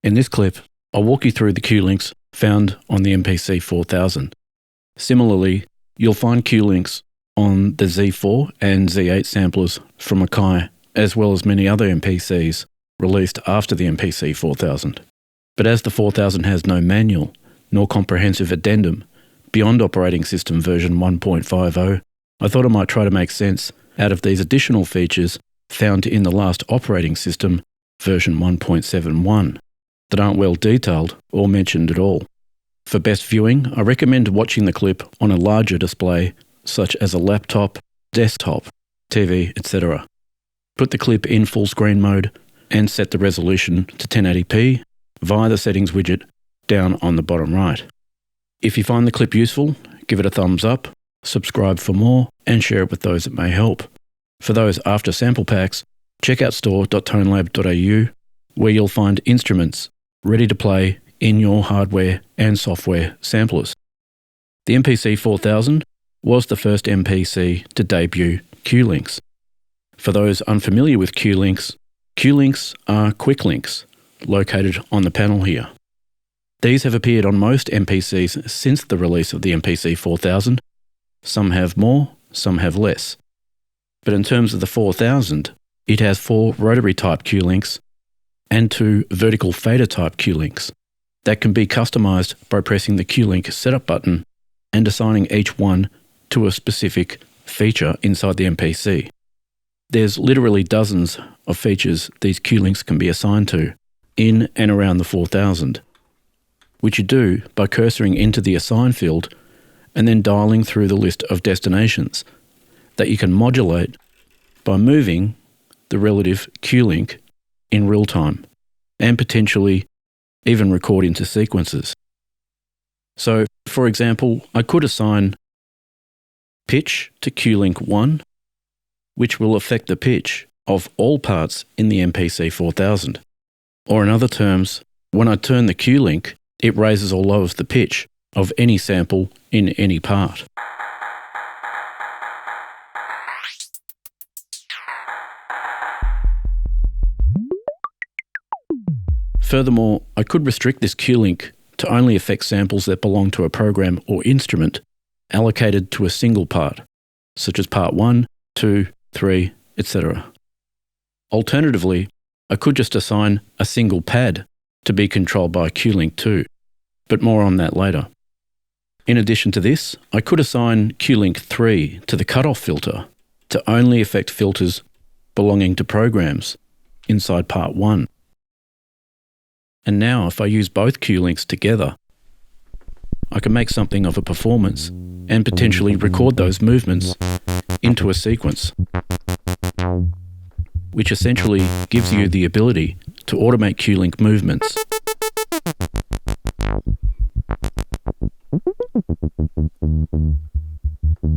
In this clip, I'll walk you through the Q-Links found on the MPC4000. Similarly, you'll find Q-Links on the Z4 and Z8 samplers from Akai, as well as many other MPCs released after the MPC4000. But as the 4000 has no manual, nor comprehensive addendum beyond operating system version 1.50, I thought I might try to make sense out of these additional features found in the last operating system version 1.71 that aren't well detailed or mentioned at all. For best viewing, I recommend watching the clip on a larger display such as a laptop, desktop, TV, etc. Put the clip in full screen mode and set the resolution to 1080p via the settings widget down on the bottom right. If you find the clip useful, give it a thumbs up, subscribe for more, and share it with those it may help. For those after sample packs, check out store.tonelab.au, where you'll find instruments ready to play in your hardware and software samplers. The MPC4000 was the first MPC to debut Q-Links. For those unfamiliar with Q-Links, Q-Links are quick links located on the panel here. These have appeared on most MPCs since the release of the MPC4000. Some have more, some have less. But in terms of the 4000, it has 4 rotary type Q-Links and 2 vertical fader type Q-Links that can be customized by pressing the Q-Link setup button and assigning each one to a specific feature inside the MPC. There's literally dozens of features these Q-Links can be assigned to in and around the 4000, which you do by cursoring into the assign field and then dialing through the list of destinations that you can modulate by moving the relative Q-Link in real time and potentially even record into sequences. So, for example, I could assign pitch to Q-Link 1, which will affect the pitch of all parts in the MPC4000. Or in other terms, when I turn the Q-Link, it raises or lowers the pitch of any sample in any part. Furthermore, I could restrict this Q-Link to only affect samples that belong to a program or instrument allocated to a single part, such as part 1, 2, 3, etc. Alternatively, I could just assign a single pad to be controlled by Q-Link 2, but more on that later. In addition to this, I could assign Q-Link 3 to the cutoff filter to only affect filters belonging to programs inside part 1. And now if I use both Q-Links together, I can make something of a performance and potentially record those movements into a sequence, which essentially gives you the ability to automate Q-Link movements.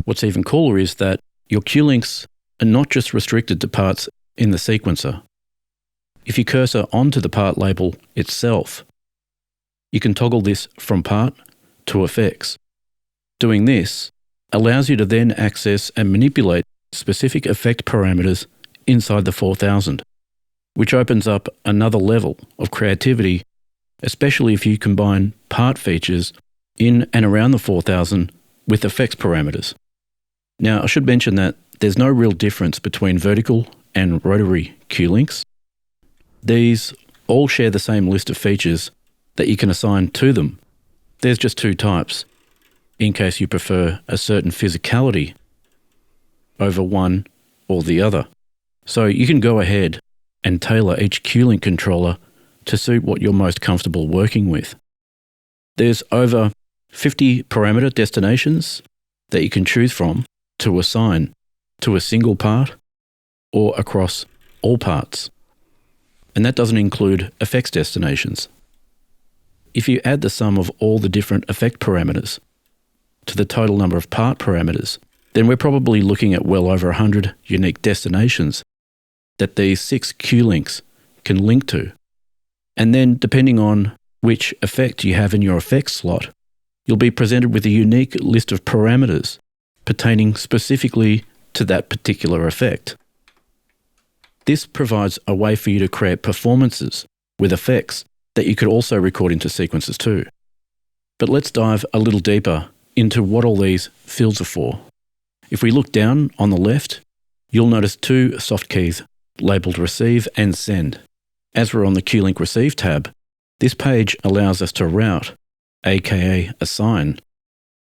What's even cooler is that your Q-Links are not just restricted to parts in the sequencer. If you cursor onto the part label itself, you can toggle this from part to effects. Doing this allows you to then access and manipulate specific effect parameters inside the 4000, which opens up another level of creativity, especially if you combine part features in and around the 4000 with effects parameters. Now, I should mention that there's no real difference between vertical and rotary Q-Links. These all share the same list of features that you can assign to them. There's just 2 types, in case you prefer a certain physicality over one or the other. So you can go ahead and tailor each Q-Link controller to suit what you're most comfortable working with. There's over 50 parameter destinations that you can choose from to assign to a single part or across all parts. And that doesn't include effects destinations. If you add the sum of all the different effect parameters to the total number of part parameters, then we're probably looking at well over 100 unique destinations that these 6 Q-Links can link to. And then, depending on which effect you have in your effects slot, you'll be presented with a unique list of parameters pertaining specifically to that particular effect. This provides a way for you to create performances with effects that you could also record into sequences too. But let's dive a little deeper into what all these fields are for. If we look down on the left, you'll notice two soft keys labelled Receive and Send. As we're on the Q-Link Receive tab, this page allows us to route, aka assign,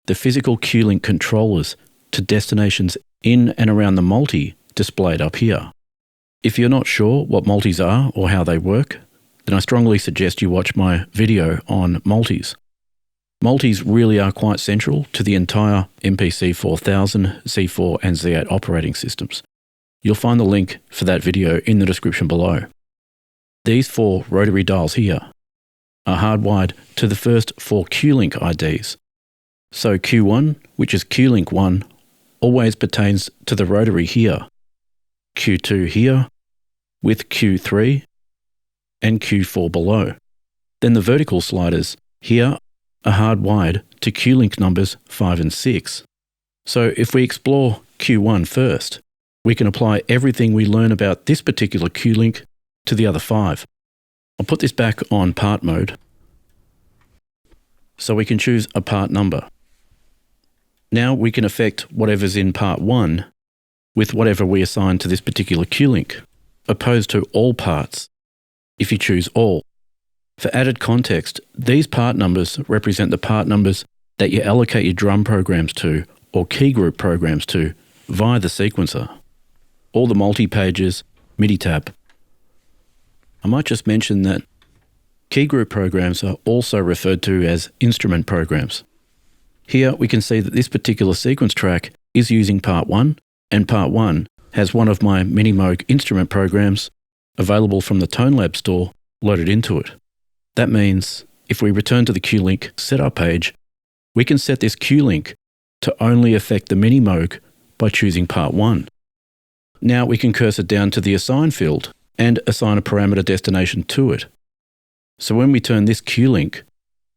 the physical Q-Link controllers to destinations in and around the multi displayed up here. If you're not sure what multis are or how they work, then I strongly suggest you watch my video on multis. Multis really are quite central to the entire MPC4000, Z4 and Z8 operating systems. You'll find the link for that video in the description below. These four rotary dials here are hardwired to the first four Q-Link IDs. So Q1, which is Q-Link 1, always pertains to the rotary here, Q2 here, with Q3 and Q4 below. Then the vertical sliders here are hardwired to Q-Link numbers 5 and 6. So if we explore Q1 first, we can apply everything we learn about this particular Q-Link to the other 5. I'll put this back on part mode so we can choose a part number. Now we can affect whatever's in part 1 with whatever we assign to this particular Q-Link, opposed to all parts if you choose all. For added context, these part numbers represent the part numbers that you allocate your drum programs to or key group programs to via the sequencer. All the multi-pages, MIDI tab. I might just mention that key group programs are also referred to as instrument programs. Here we can see that this particular sequence track is using part 1, and part 1 has one of my Minimoog instrument programs available from the ToneLab store loaded into it. That means if we return to the Q-Link setup page, we can set this Q-Link to only affect the Minimoog by choosing part 1. Now we can cursor down to the Assign field and assign a parameter destination to it. So when we turn this Q-Link,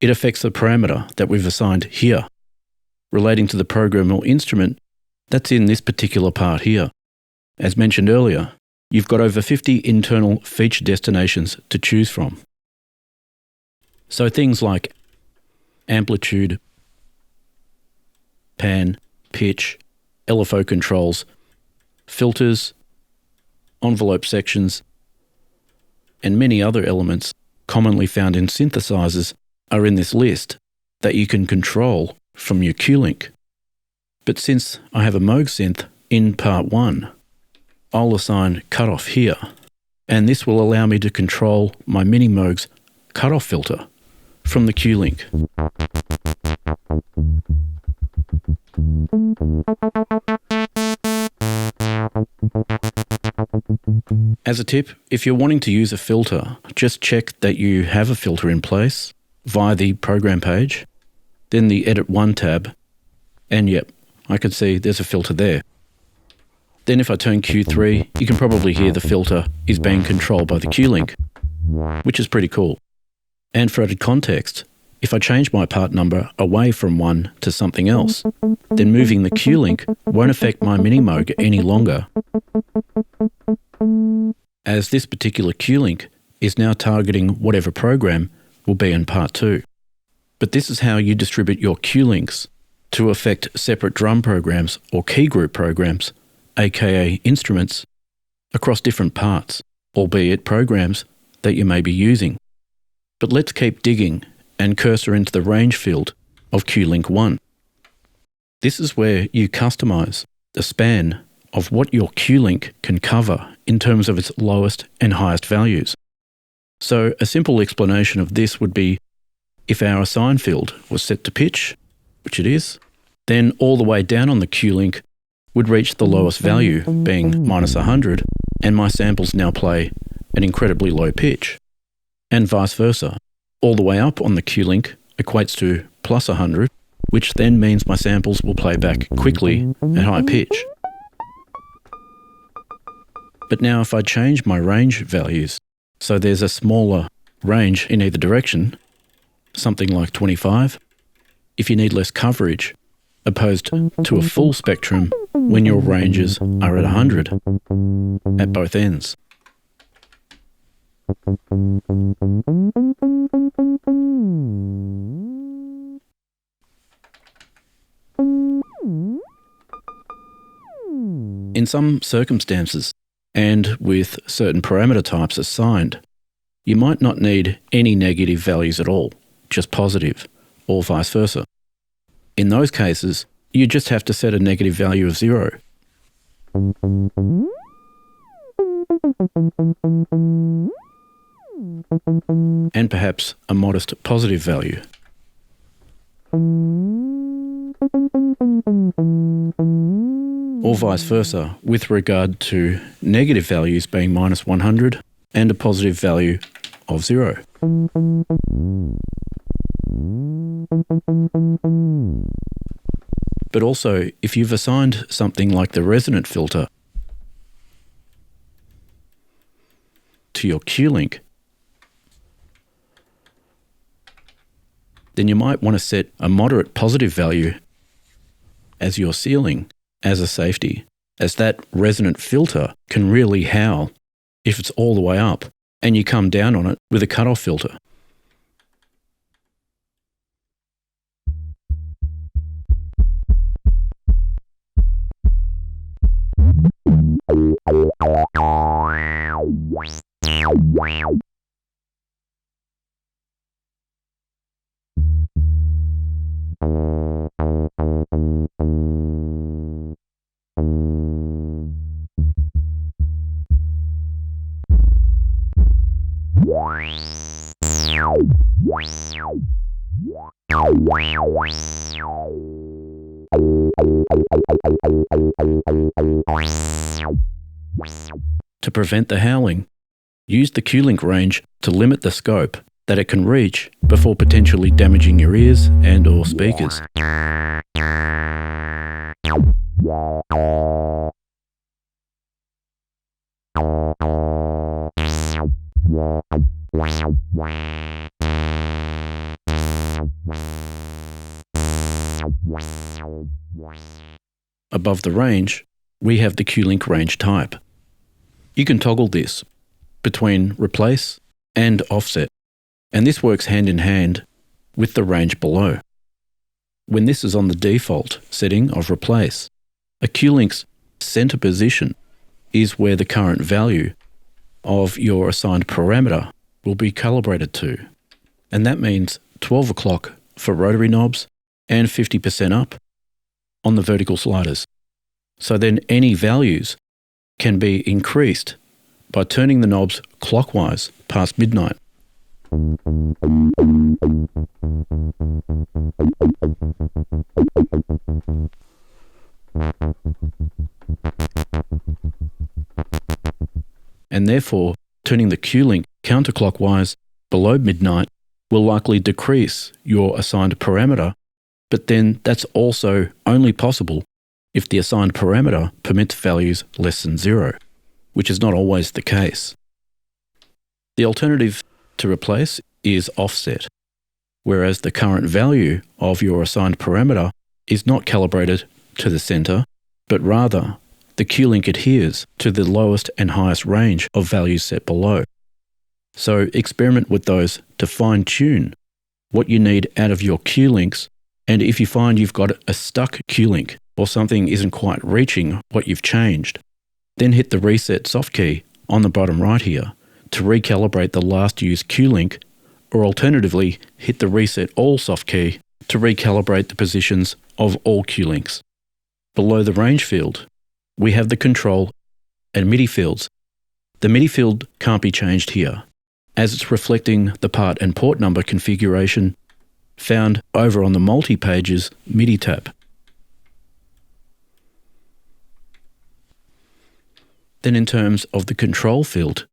it affects the parameter that we've assigned here, relating to the program or instrument that's in this particular part here. As mentioned earlier, you've got over 50 internal feature destinations to choose from. So things like amplitude, pan, pitch, LFO controls, filters, envelope sections, and many other elements commonly found in synthesizers are in this list that you can control from your Q-Link. But since I have a Moog synth in part 1, I'll assign cutoff here, and this will allow me to control my Minimoog's cutoff filter from the Q-Link. As a tip, if you're wanting to use a filter, just check that you have a filter in place via the program page, then the Edit 1 tab, and yep, I can see there's a filter there. Then if I turn Q3, you can probably hear the filter is being controlled by the Q-Link, which is pretty cool. And for added context, if I change my part number away from 1 to something else, then moving the Q-Link won't affect my Minimoog any longer, as this particular Q-Link is now targeting whatever program will be in part 2. But this is how you distribute your Q-Links to affect separate drum programs or key group programs, aka instruments, across different parts, albeit programs that you may be using. But let's keep digging and cursor into the range field of Q-Link 1. This is where you customize the span of what your Q-Link can cover in terms of its lowest and highest values. So a simple explanation of this would be if our assign field was set to pitch, which it is, then all the way down on the Q-Link would reach the lowest value, being -100, and my samples now play an incredibly low pitch. And vice versa. All the way up on the Q-Link equates to +100, which then means my samples will play back quickly at high pitch. But now if I change my range values, so there's a smaller range in either direction, something like 25, if you need less coverage, opposed to a full spectrum when your ranges are at 100 at both ends. some circumstances, and with certain parameter types assigned, you might not need any negative values at all, just positive, or vice versa. In those cases, you just have to set a negative value of 0. And perhaps a modest positive value. Or vice versa, with regard to negative values being minus 100 and a positive value of 0. But also, if you've assigned something like the resonant filter to your Q-Link, then you might want to set a moderate positive value as your ceiling, as a safety, as that resonant filter can really howl if it's all the way up and you come down on it with a cutoff filter. To prevent the howling, use the Q-Link range to limit the scope that it can reach before potentially damaging your ears and/or speakers. Above the range, we have the Q-Link range type. You can toggle this between replace and offset, and this works hand in hand with the range below. When this is on the default setting of replace, a Q-Link's center position is where the current value of your assigned parameter will be calibrated to, and that means 12 o'clock for rotary knobs and 50% up on the vertical sliders. So then any values can be increased by turning the knobs clockwise past midnight. And therefore, turning the Q-Link counterclockwise below midnight will likely decrease your assigned parameter, but then that's also only possible if the assigned parameter permits values less than 0, which is not always the case. The alternative to replace is offset, whereas the current value of your assigned parameter is not calibrated to the center, but rather the Q-Link adheres to the lowest and highest range of values set below. So experiment with those to fine-tune what you need out of your Q-Links, and if you find you've got a stuck Q-Link or something isn't quite reaching what you've changed, then hit the reset soft key on the bottom right here to recalibrate the last used Q-Link, or alternatively hit the reset all soft key to recalibrate the positions of all Q-Links. Below the range field, we have the control and MIDI fields. The MIDI field can't be changed here, as it's reflecting the part and port number configuration found over on the multi-pages MIDI tab. Then in terms of the control field,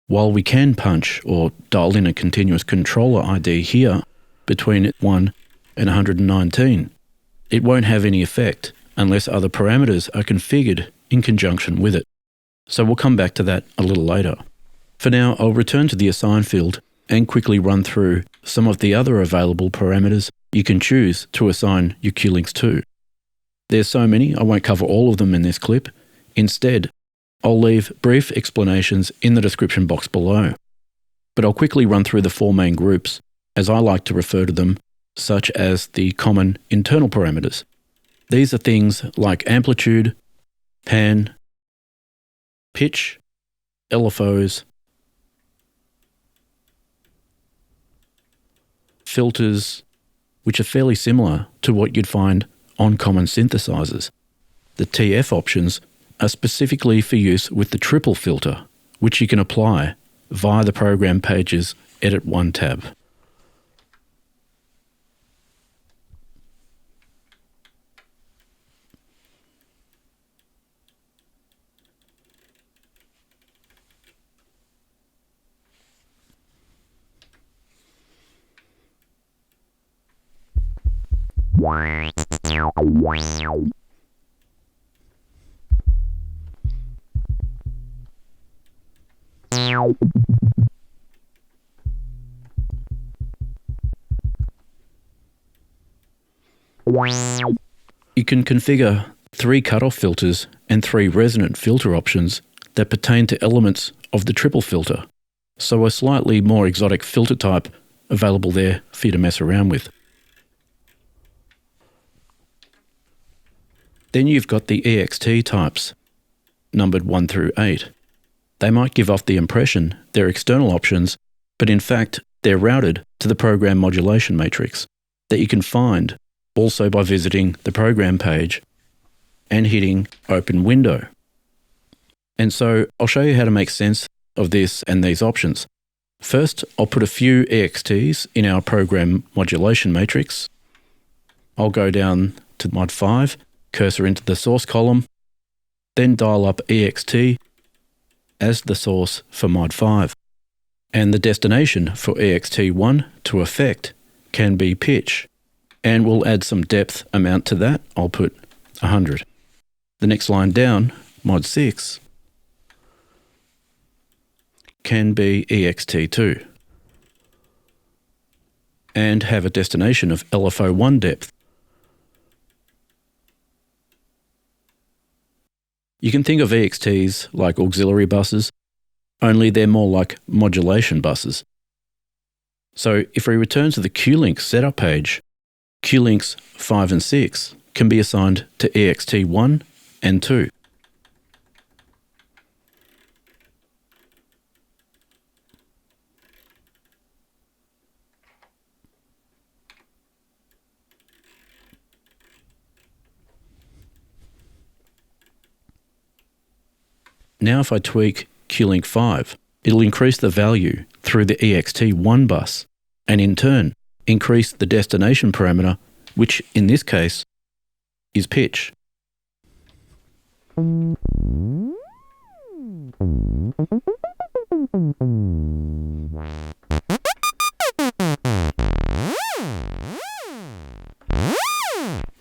while we can punch or dial in a continuous controller ID here between 1 and 119, it won't have any effect unless other parameters are configured in conjunction with it. So we'll come back to that a little later. For now, I'll return to the assign field and quickly run through some of the other available parameters you can choose to assign your Q-Links to. There's so many, I won't cover all of them in this clip. Instead, I'll leave brief explanations in the description box below. But I'll quickly run through the 4 main groups, as I like to refer to them, such as the common internal parameters. These are things like amplitude, pan, pitch, LFOs, filters, which are fairly similar to what you'd find on common synthesizers. The TF options are specifically for use with the triple filter, which you can apply via the Program Page's Edit 1 tab. You can configure 3 cutoff filters and 3 resonant filter options that pertain to elements of the triple filter, so a slightly more exotic filter type available there for you to mess around with. Then you've got the EXT types, numbered 1 through 8. They might give off the impression they're external options, but in fact they're routed to the program modulation matrix that you can find also by visiting the program page and hitting Open Window. And so I'll show you how to make sense of this and these options. First, I'll put a few EXTs in our program modulation matrix. I'll go down to Mod 5, cursor into the source column, then dial up EXT as the source for Mod 5. And the destination for EXT1 to effect can be pitch. And we'll add some depth amount to that. I'll put 100. The next line down, Mod 6, can be EXT2 and have a destination of LFO1 depth. You can think of EXTs like auxiliary buses, only they're more like modulation buses. So if we return to the Q-Links setup page, Q-Links 5 and 6 can be assigned to EXT1 and 2. Now if I tweak Q-Link 5, it'll increase the value through the EXT1 bus and in turn increase the destination parameter, which in this case is pitch.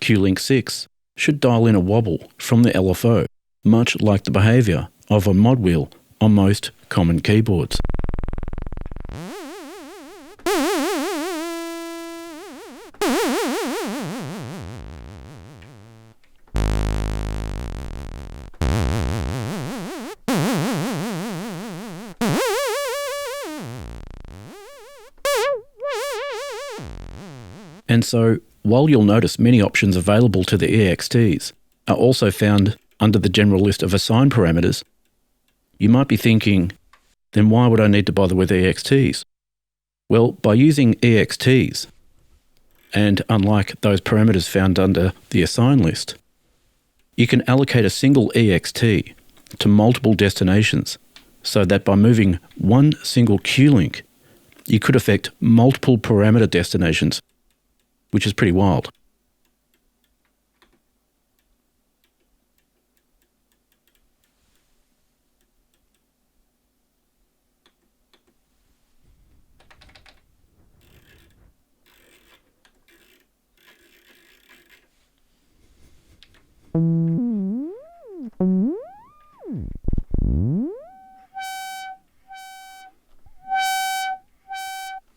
Q-Link 6 should dial in a wobble from the LFO, much like the behaviour of a mod wheel on most common keyboards. And so, while you'll notice many options available to the EXTs are also found under the general list of assigned parameters, you might be thinking, then why would I need to bother with EXTs? Well, by using EXTs, and unlike those parameters found under the assign list, you can allocate a single EXT to multiple destinations so that by moving one single Q-link, you could affect multiple parameter destinations, which is pretty wild.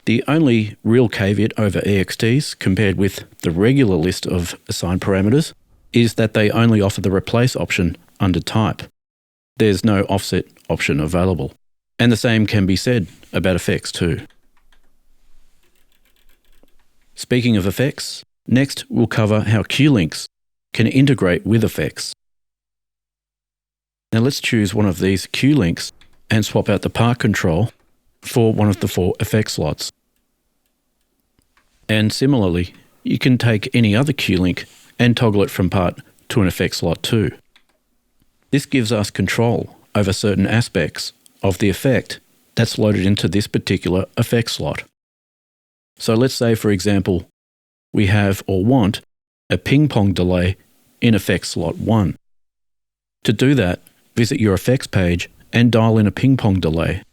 The only real caveat over EXTs compared with the regular list of assigned parameters is that they only offer the replace option under type. There's no offset option available. And the same can be said about effects too. Speaking of effects, next we'll cover how Q-Links can integrate with effects. Now let's choose one of these Q-Links and swap out the part control for one of the 4 effect slots. And similarly, you can take any other Q-Link and toggle it from part to an effect slot too. This gives us control over certain aspects of the effect that's loaded into this particular effect slot. So let's say, for example, we have or want a ping-pong delay in effect slot 1. To do that, visit your effects page and dial in a ping-pong delay,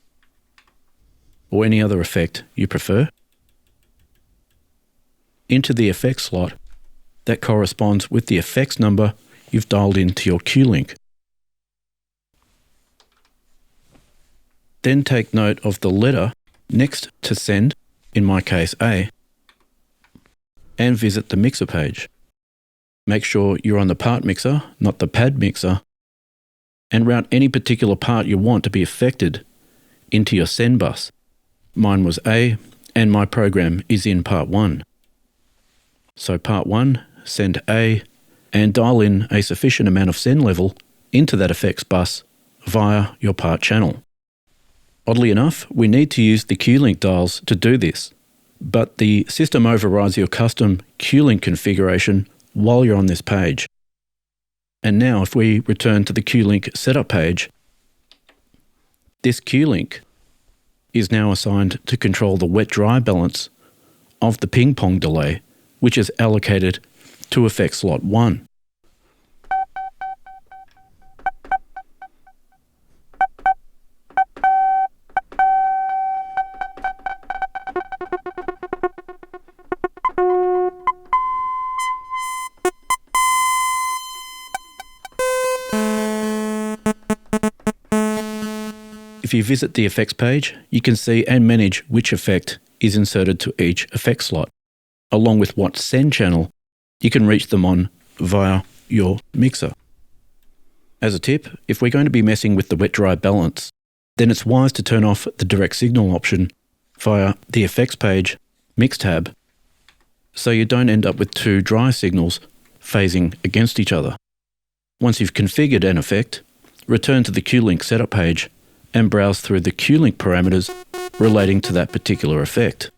or any other effect you prefer, into the effects slot that corresponds with the effects number you've dialed into your Q-Link. Then take note of the letter next to send, in my case A, and visit the mixer page. Make sure you're on the part mixer, not the pad mixer, and route any particular part you want to be affected into your send bus. Mine was A, and my program is in part 1. So part 1, send A, and dial in a sufficient amount of send level into that effects bus via your part channel. Oddly enough, we need to use the Q-Link dials to do this, but the system overrides your custom Q-Link configuration while you're on this page. And now if we return to the Q-Link setup page, this Q-Link is now assigned to control the wet-dry balance of the ping-pong delay, which is allocated to effect slot 1. If you visit the effects page, you can see and manage which effect is inserted to each effect slot, along with what send channel you can reach them on via your mixer. As a tip, if we're going to be messing with the wet-dry balance, then it's wise to turn off the direct signal option via the effects page mix tab, so you don't end up with 2 dry signals phasing against each other. Once you've configured an effect, return to the Q-Link setup page and browse through the Q-Link parameters relating to that particular effect.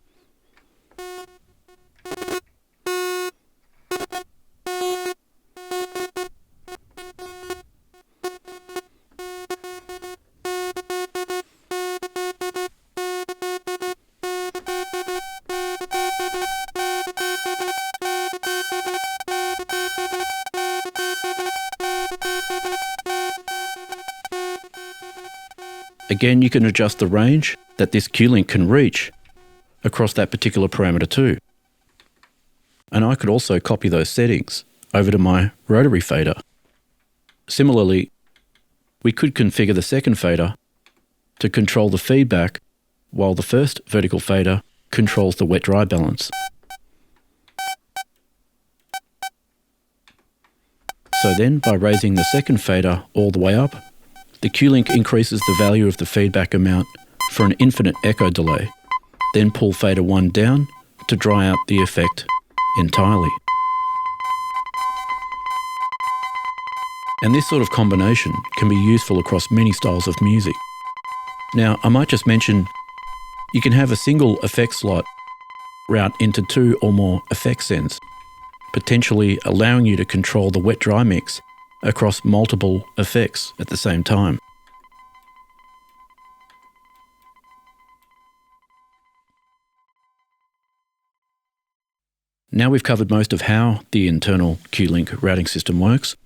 Again, you can adjust the range that this Q-Link can reach across that particular parameter too. And I could also copy those settings over to my rotary fader. Similarly, we could configure the second fader to control the feedback while the first vertical fader controls the wet-dry balance. So then, by raising the second fader all the way up, the Q-Link increases the value of the feedback amount for an infinite echo delay. Then pull fader 1 down to dry out the effect entirely. And this sort of combination can be useful across many styles of music. Now, I might just mention, you can have a single effect slot route into 2 or more effect sends, potentially allowing you to control the wet-dry mix across multiple effects at the same time. Now we've covered most of how the internal Q-Link routing system works.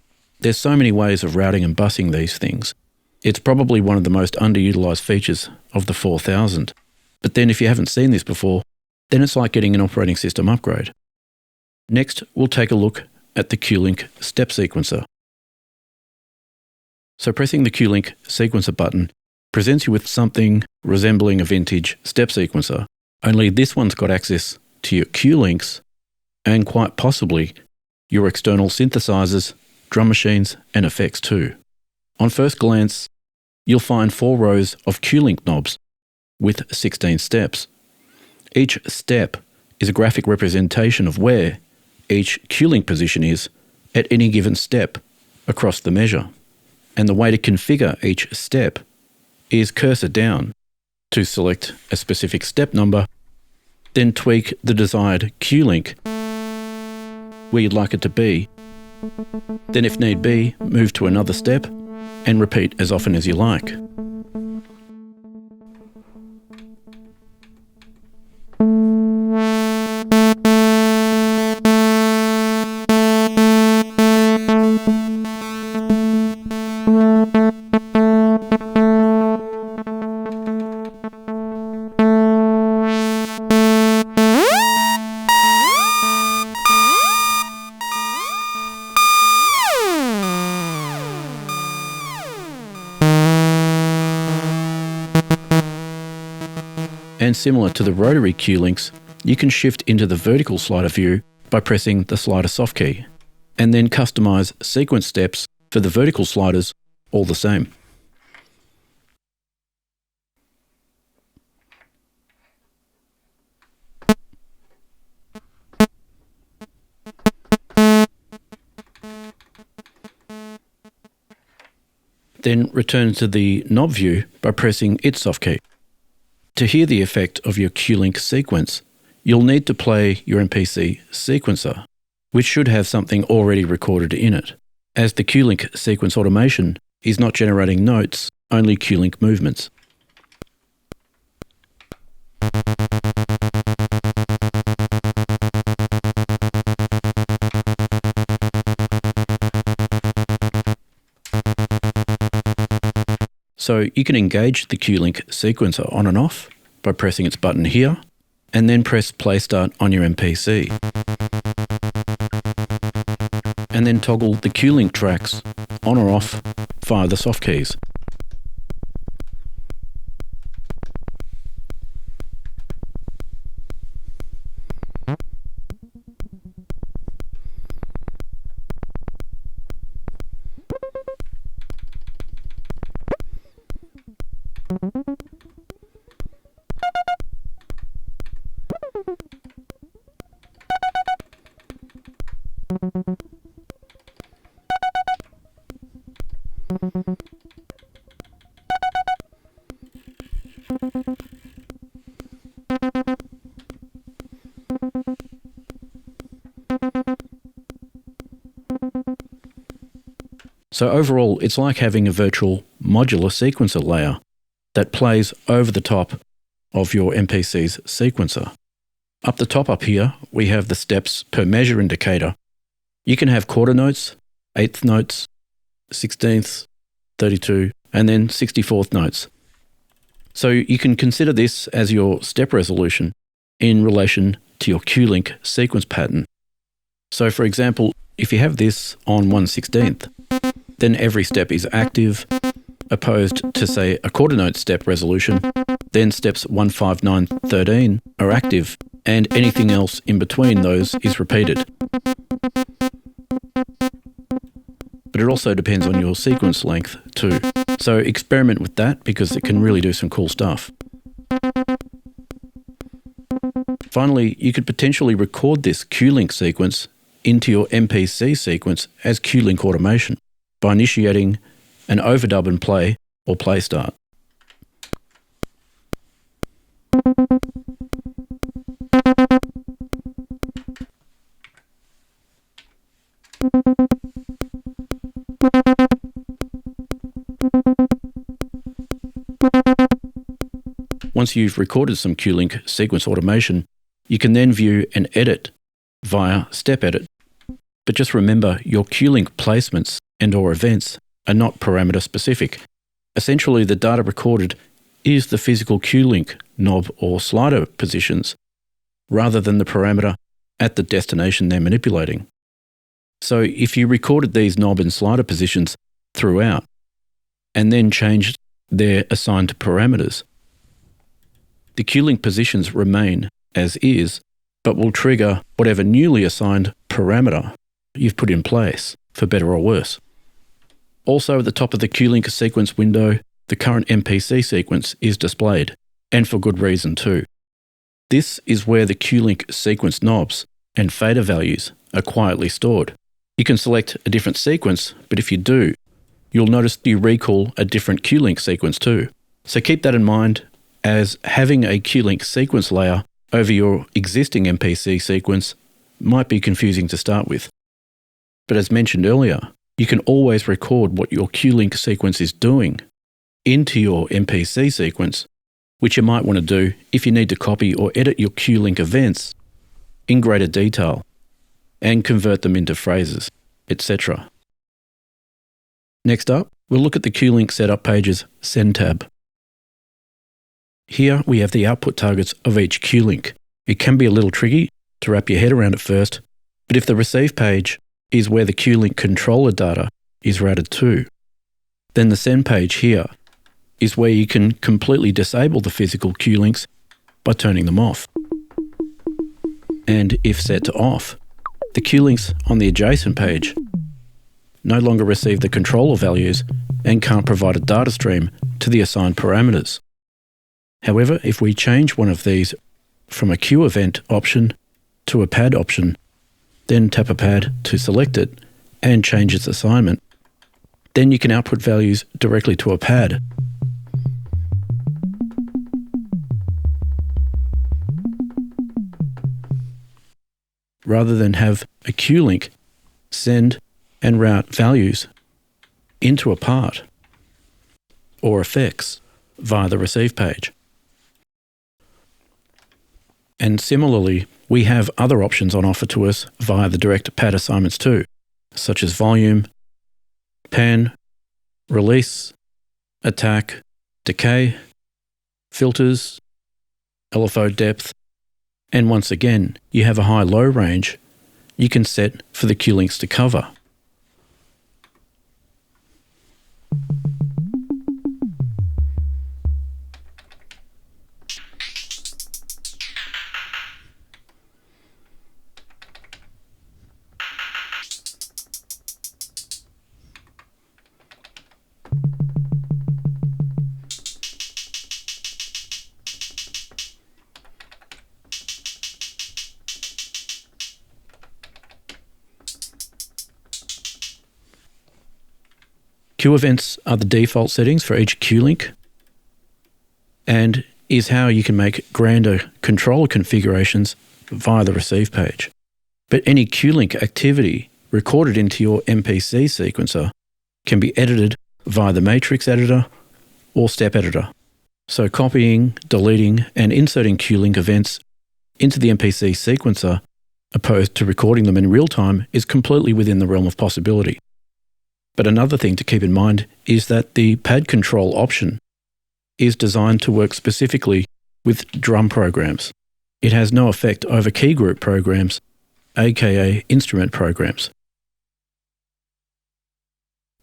There's so many ways of routing and busing these things. It's probably one of the most underutilized features of the 4000. But then if you haven't seen this before, then it's like getting an operating system upgrade. Next, we'll take a look at the Q-Link step sequencer. So pressing the Q-Link sequencer button presents you with something resembling a vintage step sequencer, only this one's got access to your Q-Links and quite possibly your external synthesizers, drum machines, and effects too. On first glance, you'll find 4 rows of Q-Link knobs with 16 steps. Each step is a graphic representation of where each Q-Link position is at any given step across the measure. And the way to configure each step is cursor down to select a specific step number, then tweak the desired Q-link where you'd like it to be. Then if need be, move to another step and repeat as often as you like. And similar to the rotary Q-Links, you can shift into the vertical slider view by pressing the slider soft key, and then customize sequence steps for the vertical sliders all the same. Then return to the knob view by pressing its soft key. To hear the effect of your Q-Link sequence, you'll need to play your MPC sequencer, which should have something already recorded in it, as the Q-Link sequence automation is not generating notes, only Q-Link movements. So you can engage the Q-Link sequencer on and off by pressing its button here, and then press Play Start on your MPC. And then toggle the Q-Link tracks on or off via the soft keys. So overall, it's like having a virtual modular sequencer layer that plays over the top of your MPC's sequencer. Up the top up here, we have the steps per measure indicator. You can have quarter notes, eighth notes, 16th, 32, and then 64th notes. So you can consider this as your step resolution in relation to your Q-Link sequence pattern. So for example, if you have this on 1/16th, then every step is active, opposed to say a quarter note step resolution, then steps 1, 5, 9, 13 are active, and anything else in between those is repeated. But it also depends on your sequence length too. So experiment with that because it can really do some cool stuff. Finally, you could potentially record this Q-Link sequence into your MPC sequence as Q-Link automation by initiating an overdub and play or play start. Once you've recorded some Q-Link sequence automation, you can then view and edit via Step Edit. But just remember, your Q-Link placements and/or events are not parameter specific. Essentially, the data recorded is the physical Q-Link knob or slider positions, rather than the parameter at the destination they're manipulating. So if you recorded these knob and slider positions throughout, and then changed their assigned parameters, the Q-Link positions remain as is, but will trigger whatever newly assigned parameter you've put in place, for better or worse. Also, at the top of the Q-Link sequence window, the current MPC sequence is displayed, and for good reason too. This is where the Q-Link sequence knobs and fader values are quietly stored. You can select a different sequence, but if you do, you'll notice you recall a different Q-Link sequence too. So keep that in mind, as having a Q-Link sequence layer over your existing MPC sequence might be confusing to start with. But as mentioned earlier, you can always record what your Q-Link sequence is doing into your MPC sequence, which you might want to do if you need to copy or edit your Q-Link events in greater detail and convert them into phrases, etc. Next up, we'll look at the Q-Link setup page's Send tab. Here we have the output targets of each Q-Link. It can be a little tricky to wrap your head around at first, but if the receive page is where the Q-Link controller data is routed to, then the send page here is where you can completely disable the physical Q-Links by turning them off. And if set to off, the Q-Links on the adjacent page no longer receive the controller values and can't provide a data stream to the assigned parameters. However, if we change one of these from a Q event option to a pad option, then tap a pad to select it and change its assignment, then you can output values directly to a pad. Rather than have a Q-Link send and route values into a part or effects via the receive page. And similarly, we have other options on offer to us via the direct pad assignments too, such as volume, pan, release, attack, decay, filters, LFO depth, and once again, you have a high-low range you can set for the Q-Links to cover. Q events are the default settings for each Q-Link and is how you can make grander controller configurations via the receive page. But any Q-Link activity recorded into your MPC sequencer can be edited via the matrix editor or step editor. So copying, deleting, and inserting Q-Link events into the MPC sequencer, opposed to recording them in real time, is completely within the realm of possibility. But another thing to keep in mind is that the pad control option is designed to work specifically with drum programs. It has no effect over key group programs, aka instrument programs.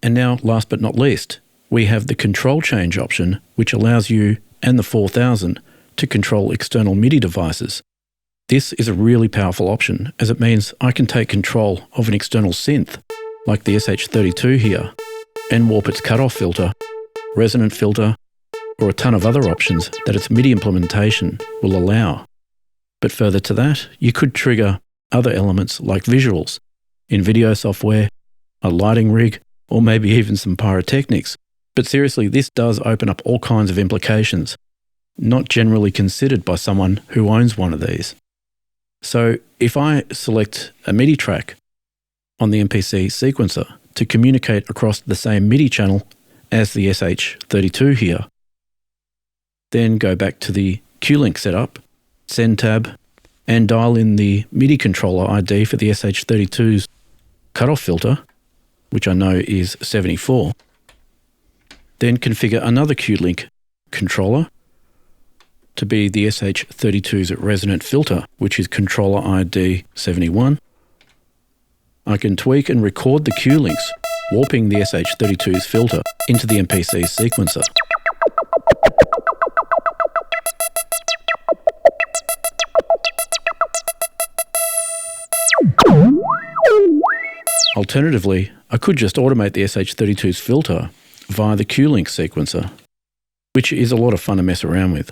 And now, last but not least, we have the control change option, which allows you and the 4000 to control external MIDI devices. This is a really powerful option, as it means I can take control of an external synth, like the SH32 here, and warp its cutoff filter, resonant filter, or a ton of other options that its MIDI implementation will allow. But further to that, you could trigger other elements like visuals in video software, a lighting rig, or maybe even some pyrotechnics. But seriously, this does open up all kinds of implications, not generally considered by someone who owns one of these. So if I select a MIDI track on the MPC sequencer to communicate across the same MIDI channel as the SH32 here, then go back to the Q-Link setup, send tab, and dial in the MIDI controller ID for the SH32's cutoff filter, which I know is 74. Then configure another Q-Link controller to be the SH32's resonant filter, which is controller ID 71. I can tweak and record the Q-Links, warping the SH32's filter into the MPC sequencer. Alternatively, I could just automate the SH32's filter via the Q-Link sequencer, which is a lot of fun to mess around with.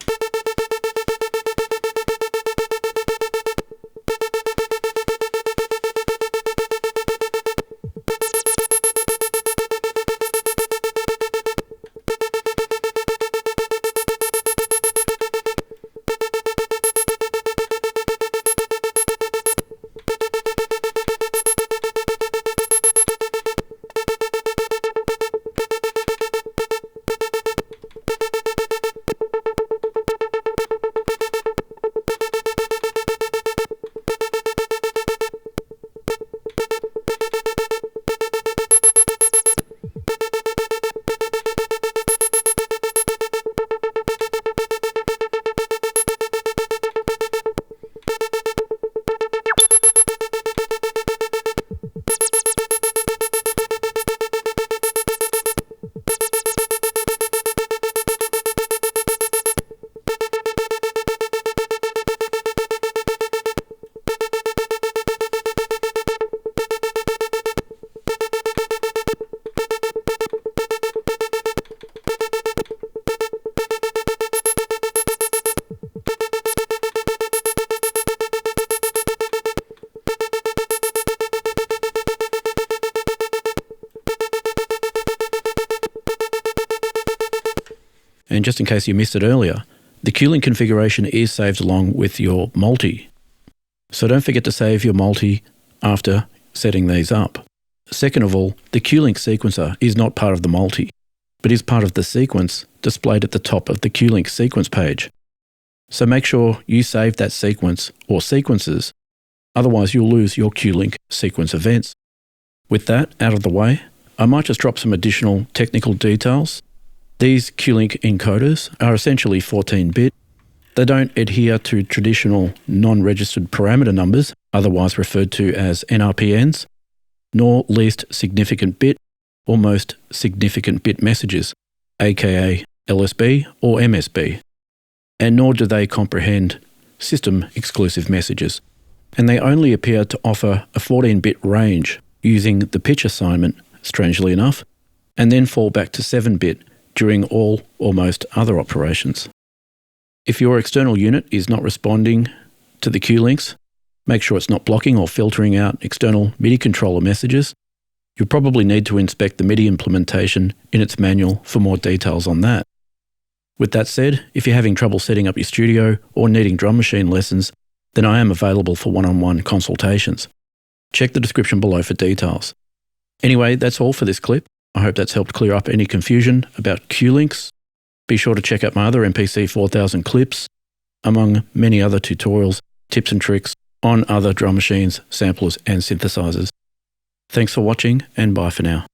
and just in case you missed it earlier, the Q-Link configuration is saved along with your multi. So don't forget to save your multi after setting these up. Second of all, the Q-Link sequencer is not part of the multi, but is part of the sequence displayed at the top of the Q-Link sequence page. So make sure you save that sequence or sequences, otherwise you'll lose your Q-Link sequence events. With that out of the way, I might just drop some additional technical details. These Q-Link encoders are essentially 14-bit. They don't adhere to traditional non-registered parameter numbers, otherwise referred to as NRPNs, nor least significant bit or most significant bit messages, aka LSB or MSB. And nor do they comprehend system-exclusive messages. And they only appear to offer a 14-bit range using the pitch assignment, strangely enough, and then fall back to 7-bit during all or most other operations. If your external unit is not responding to the Q-Links, make sure it's not blocking or filtering out external MIDI controller messages. You'll probably need to inspect the MIDI implementation in its manual for more details on that. With that said, if you're having trouble setting up your studio or needing drum machine lessons, then I am available for one-on-one consultations. Check the description below for details. Anyway, that's all for this clip. I hope that's helped clear up any confusion about Q-Links. Be sure to check out my other MPC4000 clips, among many other tutorials, tips and tricks on other drum machines, samplers and synthesizers. Thanks for watching, and bye for now.